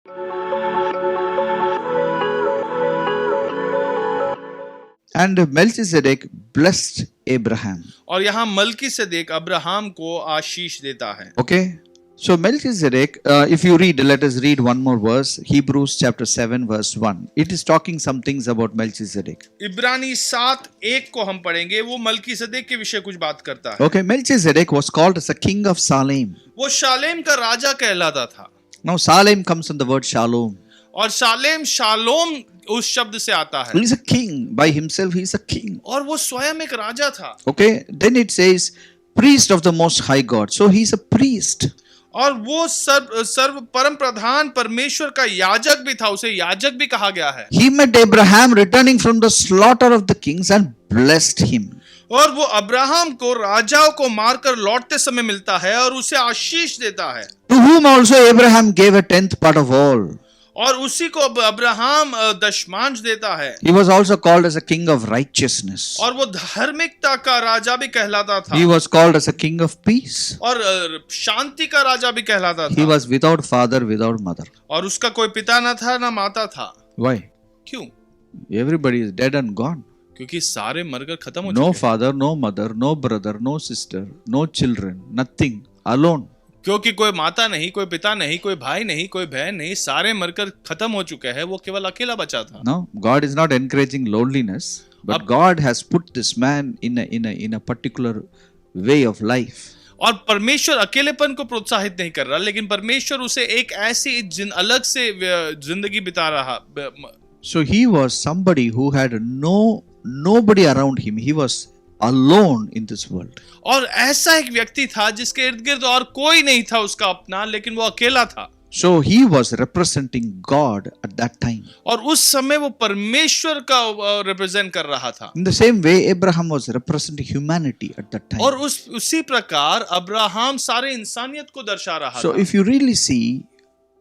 And Melchizedek blessed Abraham. और यहाँ Melchizedek Abraham को आशीष देता है. Okay. So Melchizedek, if you read, let us read one more verse, Hebrews chapter 7 verse 1. It is talking some things about Melchizedek. इब्रानी 7:1 को हम पढ़ेंगे, वो मलकीसेदेक के विषय कुछ बात करता है. Okay, Melchizedek was called as a king of Salem. वो शालेम का राजा कहलाता था. Now Salem comes from the word Shalom. और शालेम शालोम उस शब्द से आता है. He is a king by himself. He is a king. और वो स्वयं एक राजा था. Okay, then it says priest of the Most High God. So he is a priest. और वो सर्व परम प्रधान परमेश्वर का याजक भी था, उसे याजक भी कहा गया है. He met Abraham returning from the slaughter of the kings and blessed him. और वो अब्राहम को राजाओं को मारकर लौटते समय मिलता है और उसे आशीष देता है. To whom also Abraham gave a tenth part of all. और उसी को अब्राहम दशमांश देता है. He was also called as a king of righteousness. और वो धार्मिकता का राजा भी कहलाता था. He was called as a king of peace. और शांति का राजा भी कहलाता था. He was without father, without mother. और उसका कोई पिता न था न माता था. Why? क्यों? Everybody is dead and gone. क्योंकि सारे मरकर खत्म हो No चुके हैं. father, no mother, no brother, no sister, no children, nothing, alone. क्योंकि कोई माता नहीं, कोई पिता नहीं, कोई भाई नहीं, कोई बहन नहीं, सारे मरकर खत्म हो चुके हैं. वो केवल अकेला बचा था. No, God is not encouraging loneliness, but God has put this man in a particular way of life. और परमेश्वर अकेलेपन को प्रोत्साहित नहीं कर रहा, लेकिन परमेश्वर उसे एक ऐसी अलग से जिंदगी बिता रहा. So he was somebody who had nobody around him. He was alone in this world. और ऐसा एक व्यक्ति था जिसके इर्द गिर्द और कोई नहीं था उसका अपना, लेकिन वो अकेला था. So he was representing God at that time. और उस समय वो परमेश्वर का रिप्रेजेंट कर रहा था. In the same way, Abraham was representing humanity at that time. और उसी प्रकार अब्राहम सारे इंसानियत को दर्शा रहा So था. if you really see,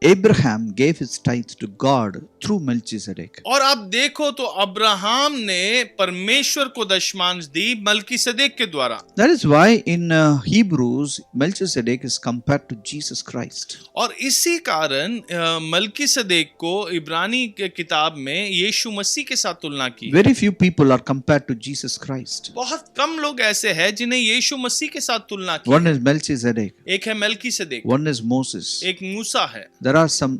Abraham gave his tithe to God through Melchizedek. और आप देखो तो अब्राहम ने परमेश्वर को दशमांश दी मलकीसेदेक के द्वारा. That is why in Hebrews, Melchizedek is compared to Jesus Christ. और इसी कारण मलकीसेदेक को इब्रानी के किताब में यीशु मसीह के साथ तुलना की. Very few people are compared to Jesus Christ. बहुत कम लोग ऐसे हैं जिन्हें यीशु मसीह के साथ तुलना की. One is Melchizedek. एक है मलकीसेदेक, One is Moses. एक मूसा है. There are some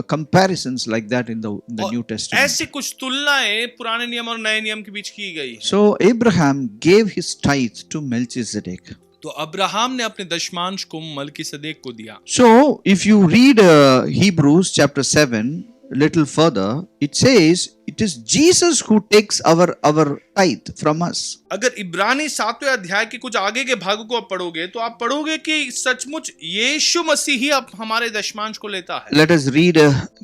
comparisons like that in the New Testament. ऐसी कुछ तुलनाएं पुराने नियम और नए नियम के बीच की गई है. So Abraham gave his tithe to Melchizedek. तो अब्राहम ने अपने दशमांश को मलकीसेदेक को दिया. So if you read Hebrews chapter 7 little further, it says it is Jesus who takes our tithe from us. अगर इब्रानी 7वें अध्याय के कुछ आगे के भागों को आप पढ़ोगे तो आप पढ़ोगे कि सचमुच यीशु मसीह ही अब हमारे दशमांश को लेता है. Let us read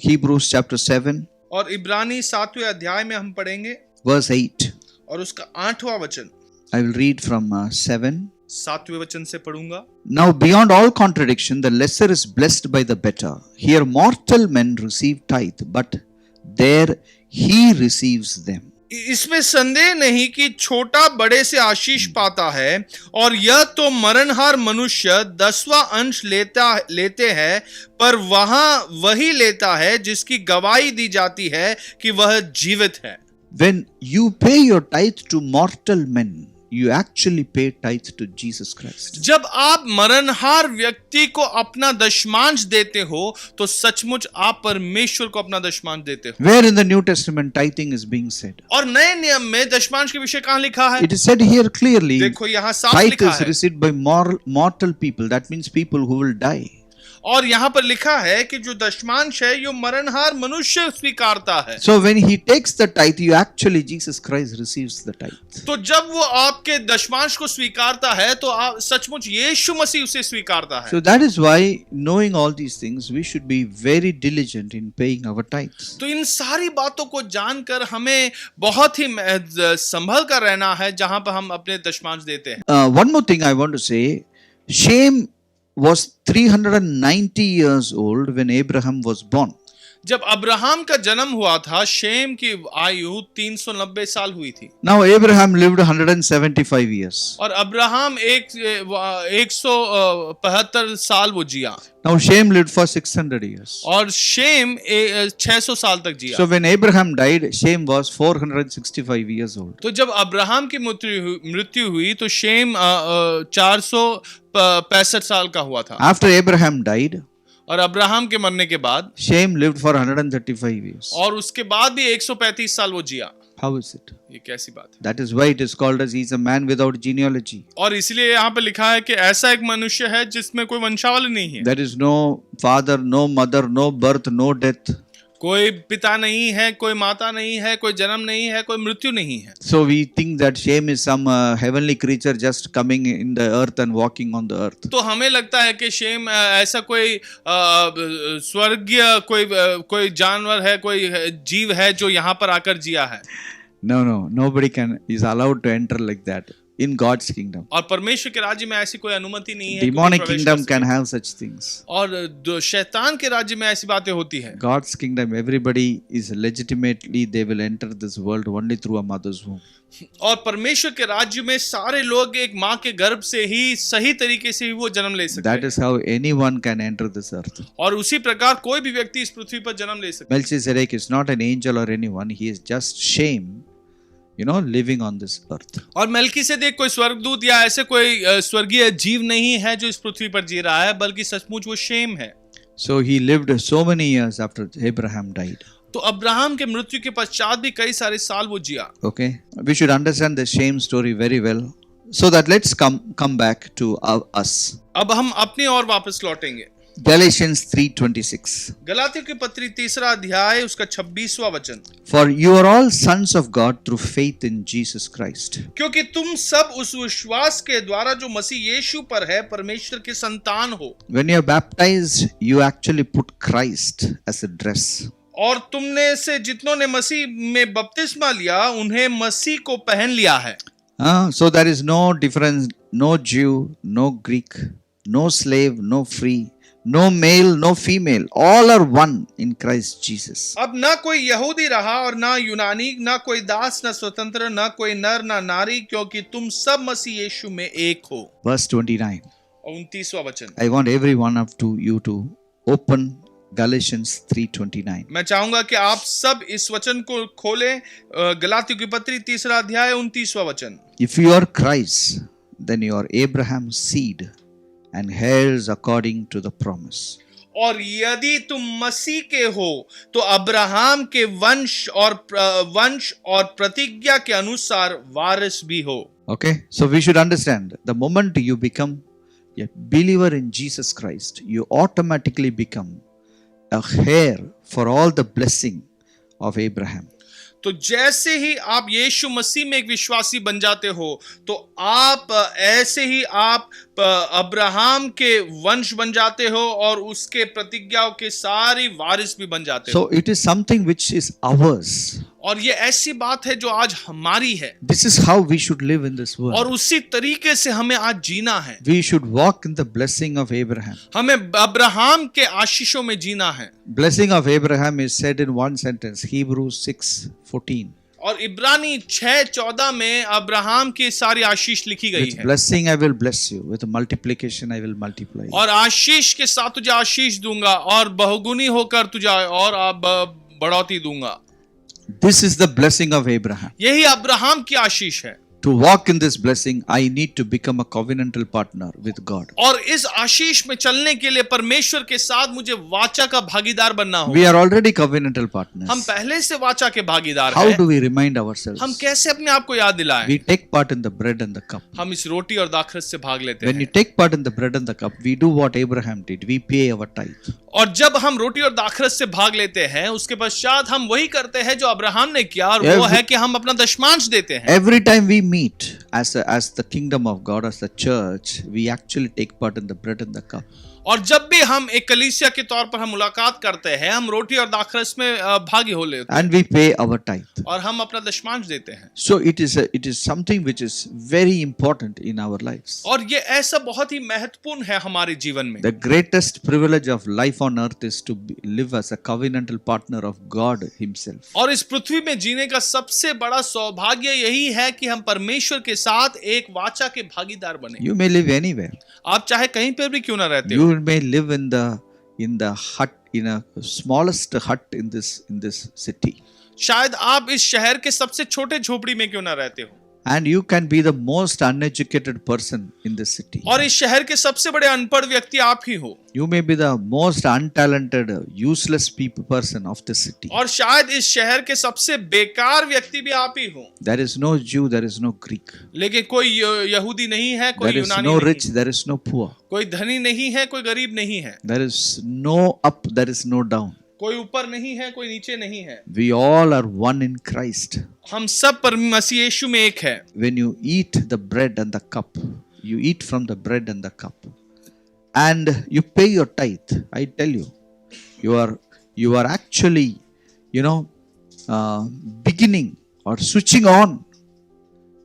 Hebrews chapter 7 और इब्रानी 7वें अध्याय में हम पढ़ेंगे verse 8. और उसका 8वां वचन. I will read from 7. 7वें वचन से पढ़ूंगा. Now beyond all contradiction, the lesser is blessed by the better. Here mortal men receive tithe, but there he receives them. इसमें संदेह नहीं कि छोटा बड़े से आशीष पाता है, और यह तो मरणहार मनुष्य 10वां अंश लेते हैं, पर वहां वही लेता है जिसकी गवाही दी जाती है कि वह जीवित है. When you pay your tithe to mortal men, you actually pay tithe to Jesus Christ. जब आप मरणहार व्यक्ति को अपना दशमांश देते हो तो सचमुच आप परमेश्वर को अपना दशमांश देते हो. Where in the New Testament tithing is being said? और नए नियम में दशमांश के विषय कहाँ लिखा है? It is said here clearly. देखो यहाँ साफ Tithe लिखा is है. received by mortal people. That means people who will die. और यहाँ पर लिखा है कि जो दशमांश है ये मरणहार मनुष्य स्वीकारता है. So when he takes the tithe, you actually Jesus Christ receives the tithe. तो जब वो आपके दशमांश को स्वीकारता है तो आप सचमुच यीशु मसीह उसे स्वीकारता है. So that is why, knowing all these things, we should be very diligent in paying our tithes. तो इन सारी बातों को जानकर हमें बहुत ही संभल कर रहना है जहां पर हम अपने दशमांश देते हैं. One more thing I want to say, shame was 390 years old when Abraham was born. जब अब्राहम का जन्म हुआ था, शेम की आयु 390 साल हुई थी। Now Abraham lived 175 years. और अब्राहम 175 साल वो जिया। Now Shem lived for 600 years. और शेम 600 साल तक जिया। So when Abraham died, Shem was 465 years old. तो जब अब्राहम की मृत्यु हुई तो शेम 465 साल का हुआ था। After Abraham died, और अब्राहम के मरने के बाद Shem lived for 135 years. और उसके बाद भी 135 साल वो जिया। How is it? ये कैसी बात है? That is why it is called as he is a man without genealogy. और इसलिए यहाँ पे लिखा है कि ऐसा एक मनुष्य है जिसमें कोई वंशावली नहीं है। There is no father, no mother, no birth, no death. कोई पिता नहीं है, कोई माता नहीं है, कोई जन्म नहीं है, कोई मृत्यु नहीं है। So we think that Shem is some heavenly creature just coming in the earth and walking on the earth. तो हमें लगता है कि शेम ऐसा कोई स्वर्गीय कोई जानवर है, कोई जीव है जो यहाँ पर आकर जिया है। No, nobody is allowed to enter like that in God's kingdom. और परमेश्वर के राज्य में ऐसी कोई अनुमति नहीं है। Demonic kingdom can have such things. और शैतान के राज्य में ऐसी बातें होती है। God's kingdom, everybody is legitimately, they will enter this world only through a mother's womb. और परमेश्वर के राज्य में सारे लोग एक माँ के गर्भ से ही सही तरीके से ही वो जन्म ले सकते हैं। That is how anyone can enter this earth. और उसी प्रकार कोई भी व्यक्ति इस पृथ्वी पर जन्म ले सकता है। Melchizedek is not an angel or anyone, he is just Shem, living on this earth. और मेल्कीसेदेक कोई स्वर्गदूत या ऐसे कोई स्वर्गीय जीव नहीं है जो इस पृथ्वी पर जी रहा है, बल्कि सचमुच वो शेम है। So he lived so many years after Abraham died. तो अब्राहम के मृत्यु के पश्चात भी कई सारे साल वो जिया। Okay, we should understand the Shem story very well. So that let's come back to us. अब हम अपनी ओर वापस लौटेंगे। Galatians 3:26. गलातियों की पत्री 3 अध्याय उसका 26वां वचन। For you are all sons of God through faith in Jesus Christ. क्योंकि तुम सब उस विश्वास के द्वारा जो मसीह यीशु पर है परमेश्वर के संतान हो। When you are baptized, you actually put Christ as a dress. और तुमने से जितनों ने मसीह में बपतिस्मा लिया उन्हें मसीह को पहन लिया है। So there is no difference, no Jew, no Greek, no slave, no free, no male, no female. All are one in Christ Jesus. अब ना कोई यहूदी रहा और ना यूनानी, ना कोई दास, ना स्वतंत्र, ना कोई नर, ना नारी, क्योंकि तुम सब मसीह यीशु में एक हो। Verse 29. और 29वां वचन। I want every one of you to open Galatians 3:29. मैं चाहूंगा कि आप सब इस वचन को खोलें। गलातियों की पत्री 3 अध्याय 29वां वचन। If you are Christ, then you are Abraham's seed and heirs according to the promise. और यदि तुम मसीह के हो तो अब्राहम के वंश और प्रतिज्ञा के अनुसार वारिस भी हो। Okay, so we should understand the moment you become a believer in Jesus Christ, you automatically become a heir for all the blessing of Abraham. तो जैसे ही आप यीशु मसीह में एक विश्वासी बन जाते हो तो आप ऐसे ही आप अब्राहम के वंश बन जाते हो और उसके प्रतिज्ञाओं के सारी वारिस भी बन जाते हो। So it is something which is ours. और ये ऐसी बात है जो आज हमारी है। This is how we should live in this world. और उसी तरीके से हमें आज जीना है। We should walk in the blessing of Abraham. हमें अब्राहम के आशीषों में जीना है। Blessing of Abraham is said in one sentence, Hebrews 6:14. और इब्रानी 6:14 में अब्राहम की सारी आशीष लिखी गई With है। blessing I will bless you, with multiplication I will multiply you. और आशीष के साथ तुझे आशीष दूंगा और बहुगुनी होकर तुझे और बढ़ोतरी दूंगा। This is the blessing of Abraham. यही अब्राहम की आशीष है। To walk in this blessing, I need to become a covenantal partner with God. और इस आशीष में चलने के लिए परमेश्वर के साथ मुझे वाचा का भागीदार बनना होगा। We are already covenantal partners. हम पहले से वाचा के भागीदार How हैं। do we remind ourselves? हम कैसे अपने आप को याद दिलाएं? We take part in the bread and the cup. हम इस रोटी और दाखरस से भाग लेते When हैं। you take part in the bread and the cup, we do what Abraham did. We pay our tithe. और जब हम रोटी और दाखरस से भाग लेते हैं उसके पश्चात हम वही करते हैं जो अब्राहम ने किया और वो है कि हम अपना दशमांश देते हैं। Every time we meet as the kingdom of God, as the church, we actually take part in the bread and the cup. और जब भी हम एक कलीसिया के तौर पर हम मुलाकात करते हैं, हम रोटी और दाखरस में भागी हो लेते हैं and we pay our tithe. और हम अपना दशमांश देते हैं। So it is something which is very important in our lives. और ये ऐसा बहुत ही महत्वपूर्ण है हमारे जीवन में। The greatest privilege of life on earth is to live as a covenantal partner of God Himself. और इस पृथ्वी में जीने का सबसे बड़ा सौभाग्य यही है कि हम परमेश्वर के साथ एक वाचा के भागीदार बने। You may live anywhere. आप चाहे कहीं पर भी क्यों ना रहते हो, You may live in the hut, in a smallest hut in this city, शायद आप इस शहर के सबसे छोटे झोपड़ी में क्यों ना रहते हो, and you can be the most uneducated person in this city. और इस शहर के सबसे बड़े अनपढ़ व्यक्ति आप ही हो, You may be the most untalented, useless person of the city. और शायद इस शहर के सबसे बेकार व्यक्ति भी आप ही हो। There is no Jew, there is no Greek. लेकिन कोई यहूदी नहीं है, कोई There is यूनानी no नहीं, rich, there is no poor. कोई धनी नहीं है, कोई गरीब नहीं है, There is no up, there is no down. कोई ऊपर नहीं है, कोई नीचे नहीं है। We all are one in Christ. हम सब पर मसीह यीशु में एक है। When you eat the bread and the cup, you eat from the bread and the cup, and you pay your tithe. I tell you, you are actually, beginning or switching on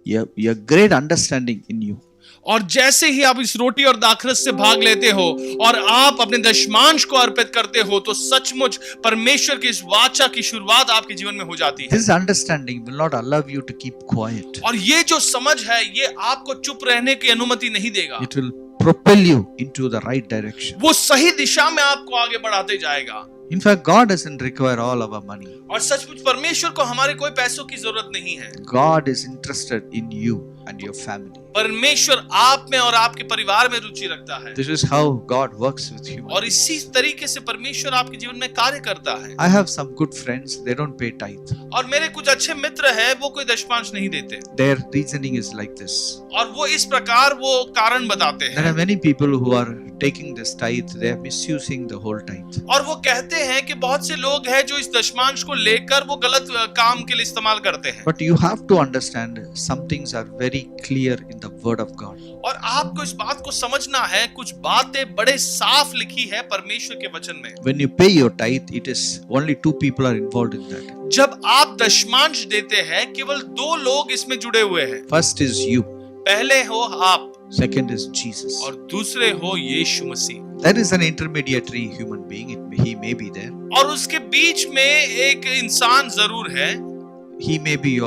a great understanding in you. और जैसे ही आप इस रोटी और दाखरस से भाग लेते हो और आप अपने दशमांश को अर्पित करते हो, तो सचमुच परमेश्वर की इस वाचा की शुरुआत आपके जीवन में हो जाती है। This understanding will not allow you to keep quiet. और ये जो समझ है, ये आपको चुप रहने की अनुमति नहीं देगा। It will propel you into the right direction. वो सही दिशा में आपको आगे बढ़ाते जाएगा। In fact, God doesn't require all our money. और सचमुच परमेश्वर को हमारे कोई पैसों की जरूरत नहीं है। God is interested in you and your family. परमेश्वर आप में और आपके परिवार में रुचि रखता है। This is how God works with you. और इसी तरीके से परमेश्वर आपके जीवन में कार्य करता है। I have some good friends, they don't pay tithe. और मेरे कुछ अच्छे मित्र हैं, वो कोई दशमांश नहीं देते। Their reasoning is like this. और वो इस प्रकार वो कारण बताते हैं। There are many people who are taking this tithe, they are misusing the whole tithe. और वो कहते हैं कि बहुत से लोग हैं जो इस दशमांश को लेकर वो गलत काम के लिए इस्तेमाल करते हैं। But you have to understand, some things are very clear in the word of God. और आपको इस बात को समझना है, कुछ बातें बड़े साफ लिखी है परमेश्वर के वचन में। When you pay your tithe, it is only 2 people are involved in that. जब आप दशमांश देते हैं, केवल 2 लोग इसमें जुड़े हुए हैं। First is you, पहले हो आप, second is Jesus. और दूसरे हो यीशु मसीह। There is an intermediary human being, he may be there. और उसके बीच में एक इंसान जरूर है। He may be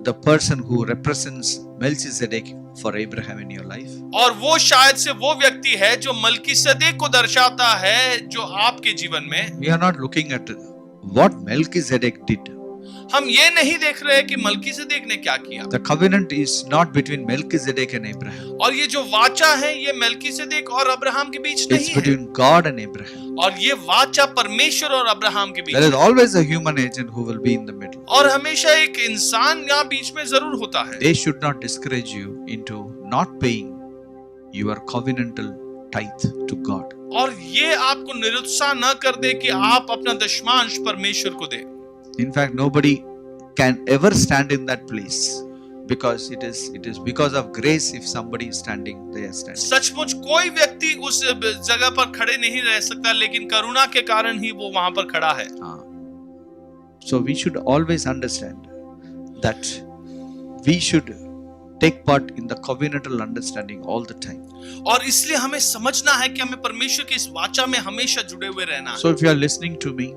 the person who represents Melchizedek for Abraham in your life. और वो शायद से वो व्यक्ति है जो मलकीसदेक को दर्शाता है जो आपके जीवन में। We are not looking at what Melchizedek did. हम ये नहीं देख रहे कि मलकीसदेक ने क्या किया। The covenant is not between Melchizedek and Abraham. और ये जो वाचा है, ये मलकीसदेक और अब्राहम के बीच नहीं It's है। between God and Abraham. और ये वाचा परमेश्वर और अब्राहम के बीच There is है। always a human agent who will be in the middle. और हमेशा एक इंसान यहाँ बीच में जरूर होता है। They should not discourage you into not paying your covenantal tithe to God. और ये आपको निरुत्साह न कर दे कि आप अपना दशमांश परमेश्वर को दे। In fact, nobody can ever stand in that place, because it is because of grace. If somebody is standing, they are standing. सचमुच कोई व्यक्ति उस जगह पर खड़े नहीं रह सकता, लेकिन करुणा के कारण ही वो वहां पर खड़ा है। So we should always understand that we should take part in the covenantal understanding all the time. और इसलिए हमें समझना है कि हमें परमेश्वर की इस वाचा में हमेशा जुड़े हुए रहना है। So if you are listening to me,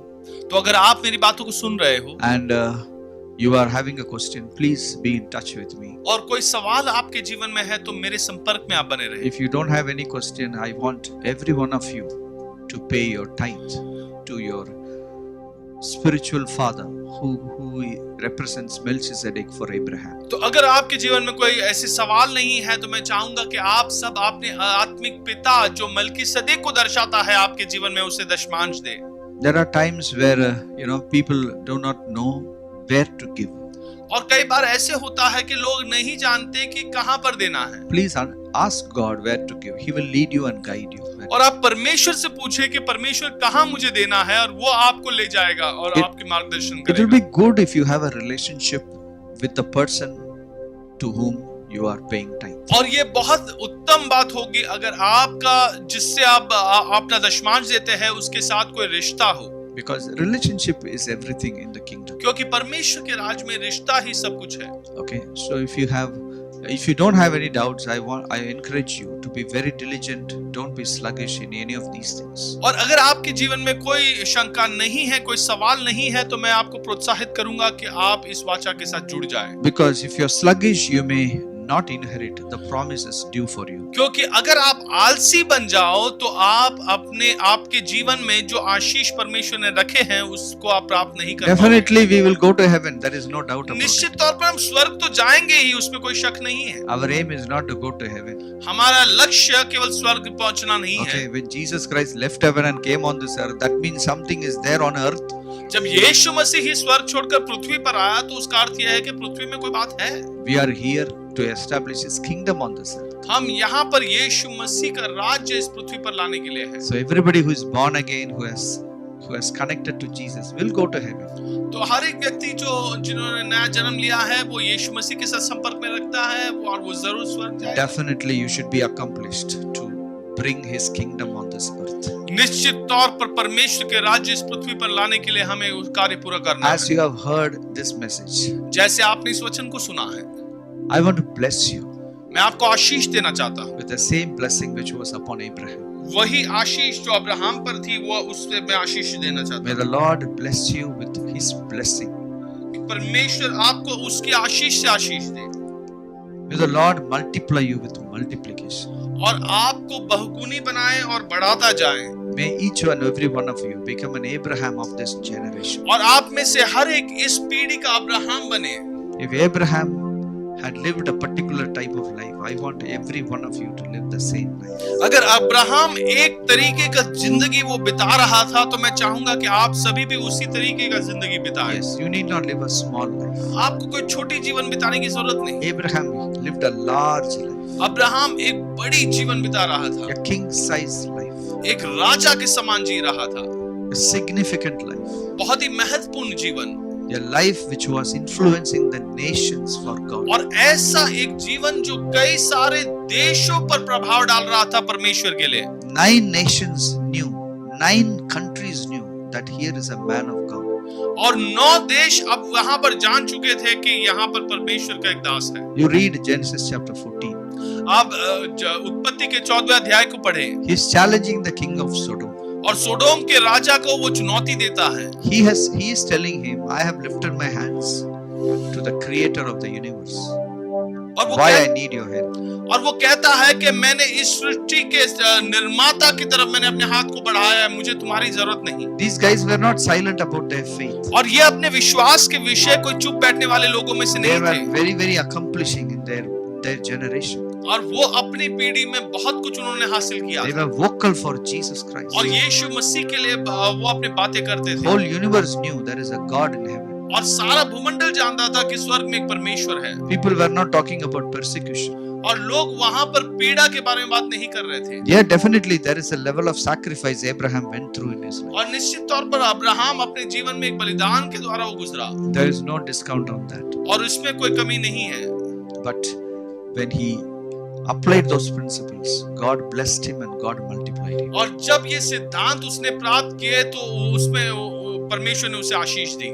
तो अगर आप मेरी बातों को सुन रहे हो and you are having a question, please be in touch with me. और कोई सवाल आपके जीवन में है, तो मेरे संपर्क में आप बने रहे। If you don't have any question, I want every one of you to pay your tithe to your spiritual father who represents Melchizedek for Abraham. तो अगर आपके जीवन में कोई ऐसे सवाल नहीं है, तो मैं चाहूंगा कि आप सब अपने आत्मिक पिता जो मलकीसदेक को दर्शाता है आपके जीवन में, उसे दशमांश दे। There are times where people do not know where to give. और कई बार ऐसे होता है कि लोग नहीं जानते कि कहां पर देना है। Please ask God where to give. He will lead you and guide you. और आप परमेश्वर से पूछे कि परमेश्वर कहां मुझे देना है, और वो आपको ले जाएगा और आपके मार्गदर्शन It will करेगा। be good if you have a relationship with the person to whom you are paying tithe. और ये बहुत उत्तम बात होगी अगर आपका जिससे आप अपना दशमांश देते हैं उसके साथ कोई रिश्ता हो, Because relationship is everything in the kingdom. क्योंकि परमेश्वर के राज में रिश्ता ही सब कुछ है। Okay, so if you don't have any doubts, I encourage you to be very diligent. Don't be sluggish in any of these things. और अगर आपके जीवन में कोई शंका नहीं है, कोई सवाल नहीं है, तो मैं आपको प्रोत्साहित करूंगा कि आप इस वाचा के साथ जुड़ जाएं। Because if you're sluggish, you may not inherit the promises due for you. क्योंकि अगर आप आलसी बन जाओ तो आप आपके जीवन में जो आशीष परमेश्वर ने रखे हैं उसको आप प्राप्त नहीं कर पाओगे। Definitely we will go to heaven. There is no doubt about निश्चित it. तौर पर हम स्वर्ग तो जाएंगे ही, उसमें कोई शक नहीं है। Our aim is not to go to heaven. हमारा लक्ष्य केवल स्वर्ग पहुंचना नहीं है। Okay, when Jesus Christ left heaven and came on this earth, that means something is there on earth. जब यीशु मसीह ही स्वर्ग छोड़कर पृथ्वी पर आया तो उसका अर्थ यह है कि पृथ्वी में कोई बात है। We are here to establish His kingdom on this earth. हम यहाँ पर यीशु मसीह का राज्य इस पृथ्वी पर लाने के लिए है। So everybody who is born again, who has connected to Jesus, will go to heaven. तो हर एक व्यक्ति जिन्होंने नया जन्म लिया है वो यीशु मसीह के साथ संपर्क में रखता है और वो जरूर स्वर्ग जाएगा। Definitely you should be accomplished to bring His kingdom on this earth. निश्चित तौर पर परमेश्वर के राज्य इस पृथ्वी पर लाने के लिए हमें उस कार्य पूरा करना As है। you have heard this message, जैसे आपने इस वचन को सुना है, I want to bless you मैं आपको आशीष देना चाहता हूँ। with the same blessing which was upon Abraham. वही आशीष जो अब्राहम पर थी वो उससे मैं आशीष देना चाहता May the Lord bless you with His blessing. हूँ। परमेश्वर आपको उसकी आशीष से आशीष दे May the Lord multiply you with multiplication. और आपको बहुगुनी बनाए और बढ़ाता जाए। May each and every one of you become an Abraham of this generation. और आप में से हर एक इस पीढ़ी का अब्राहम बने। If Abraham had lived a particular type of life, I want every one of you to live the same life. अगर अब्राहम एक तरीके का जिंदगी वो बिता रहा था तो मैं चाहूंगा कि आप सभी भी उसी तरीके का जिंदगी बिताएं। Yes, you need not live a small life. आपको कोई छोटी जीवन बिताने की जरूरत नहीं। Abraham lived a large life, Abraham एक बड़ी जीवन बिता रहा था, a king-sized life, एक राजा के समान जी रहा था, a significant life, बहुत ही महत्वपूर्ण जीवन a life which was influencing the nations for God. और ऐसा एक जीवन जो कई सारे देशों पर प्रभाव डाल रहा था परमेश्वर के लिए। 9 nations knew, 9 countries knew that here is a man of God. और 9 देश अब वहां पर जान चुके थे कि यहाँ पर परमेश्वर का एक दास है। You read Genesis chapter 14. आप उत्पत्ति के 14वें अध्याय को पढ़ें। He is challenging the king of Sodom. और सोडोम के राजा को वो चुनौती देता है। He is telling him, I have lifted my hands to the creator of the universe. और Why I need your help? और वो कहता है कि मैंने इस सृष्टि के निर्माता की तरफ मैंने अपने हाथ को बढ़ाया है, मुझे तुम्हारी जरूरत नहीं। These guys were not silent about their faith. और ये अपने विश्वास के विषय कोई चुप बैठने वाले लोगों में से They नहीं were थे। very, very accomplishing in their generation. और वो अपनी पीढ़ी में बहुत कुछ उन्होंने हासिल किया They था। were vocal for Jesus Christ. और यीशु मसीह के लिए वो अपने बातें करते थे। Whole universe knew there is a God in heaven. और सारा भूमंडल जानता था कि स्वर्ग में एक परमेश्वर है। People were not talking about persecution. और लोग वहां पर पीड़ा के बारे में बात नहीं कर रहे थे। Yeah, definitely there is a level of sacrifice Abraham went through in his life. और निश्चित तौर पर अब्राहम अपने जीवन में एक बलिदान के द्वारा वो गुजरा There is no discount on that. और उसमें कोई कमी नहीं है। But when he applied those principles, God blessed him and God multiplied him. और जब ये सिद्धांत उसने प्राप्त किए तो उसमें परमेश्वर ने उसे आशीष दी।